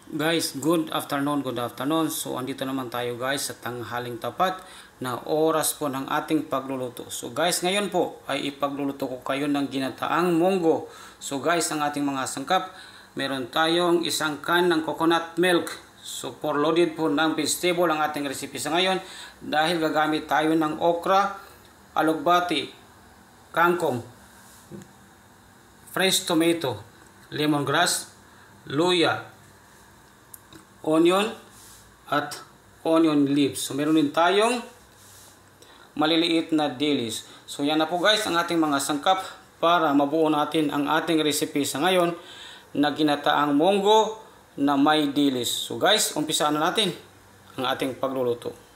Guys, good afternoon, good afternoon. So, andito naman tayo guys sa tanghaling tapat na oras po ng ating pagluluto. So guys, ngayon po ay ipagluluto ko kayo ng ginataang munggo. So guys, ang ating mga sangkap, meron tayong isang can ng coconut milk. So for loaded po ng vegetable ang ating recipe sa ngayon dahil gagamit tayo ng okra, alugbati, kangkong, fresh tomato, lemongrass, luya, onion at onion leaves. So meron din tayong maliliit na dilis. So yan na po guys ang ating mga sangkap para mabuo natin ang ating recipe sa ngayon na ginataang munggo na may dilis. So guys, umpisaan na natin ang ating pagluluto.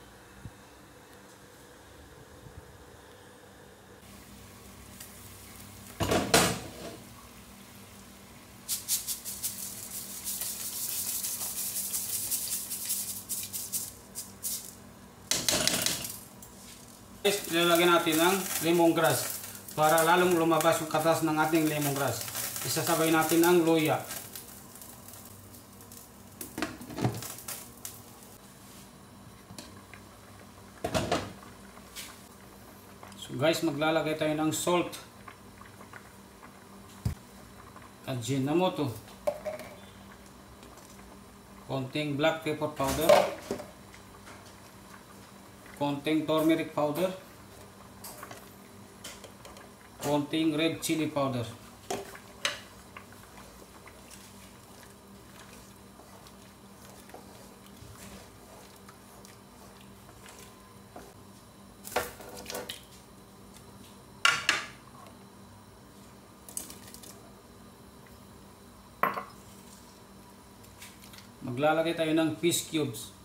Ilalagay natin ng lemongrass para lalong lumabas yung katas ng ating lemongrass. Isasabay natin ang luya. So guys, maglalagay tayo ng salt at Ajinomoto, konting black pepper powder, konting turmeric powder, konting red chili powder. Maglalagay tayo ng fish cubes.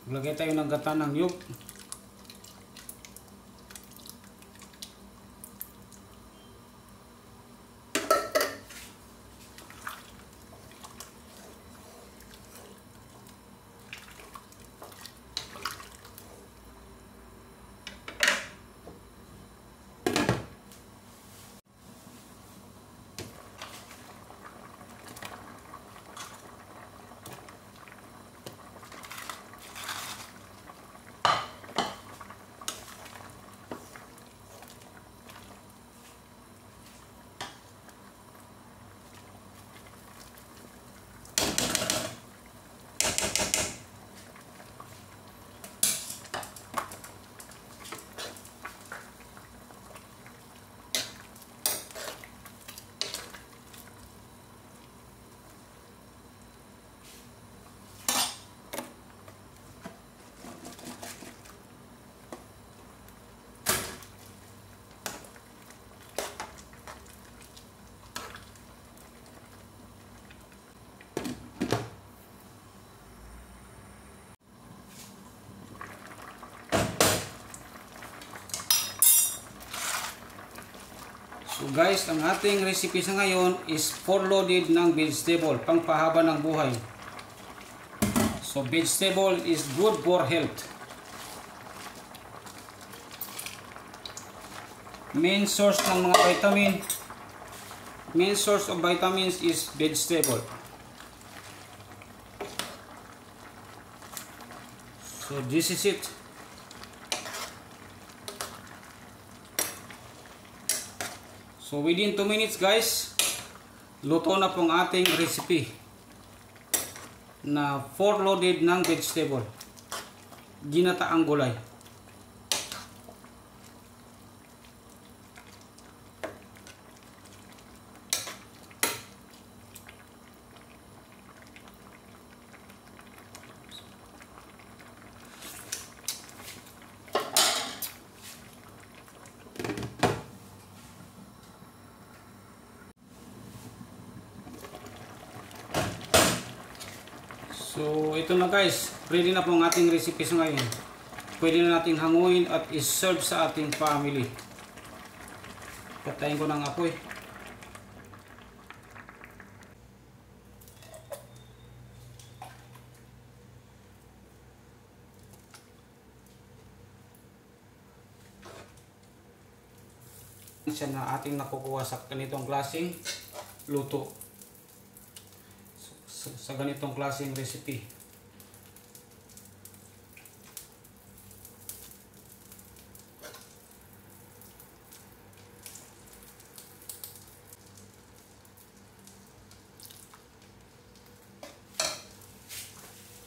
Maglagay tayo ng gata ng niyog. So guys, ang ating recipe sa ngayon is for loaded ng vegetable, pangpahaba ng buhay. So vegetable is good for health. Main source ng mga main source of vitamins is vegetable. So this is it. So within 2 minutes guys, luto na pong ating recipe na 4 loaded ng vegetable, ginataang gulay. So ito na guys, ready na po ang ating recipe sa ngayon. Pwede na natin hanguin at iserve sa ating family. Patayin ko ng apoy. masustansya na ating nakukuha sa ganitong klaseng luto. Sa ganitong klaseng recipe.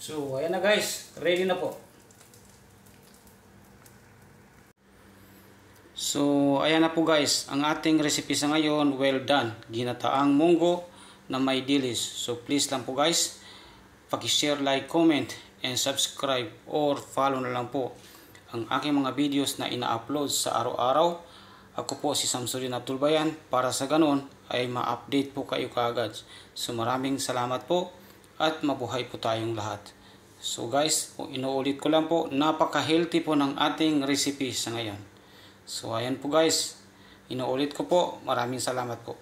So, ayan na guys, ready na po. So, ayan na po guys, ang ating recipe sa ngayon, well done. Ginataang munggo na may dilis. So, please lang po guys, paki-share, like, comment, and subscribe or follow na lang po ang aking mga videos na ina-upload sa araw-araw. Ako po si Samsudin Abdulbayan, para sa ganun ay ma-update po kayo kaagad. So, maraming salamat po at mabuhay po tayong lahat. So guys, inuulit ko lang po, napaka-healthy po ng ating recipe sa ngayon. So ayan po guys, inuulit ko po, maraming salamat po.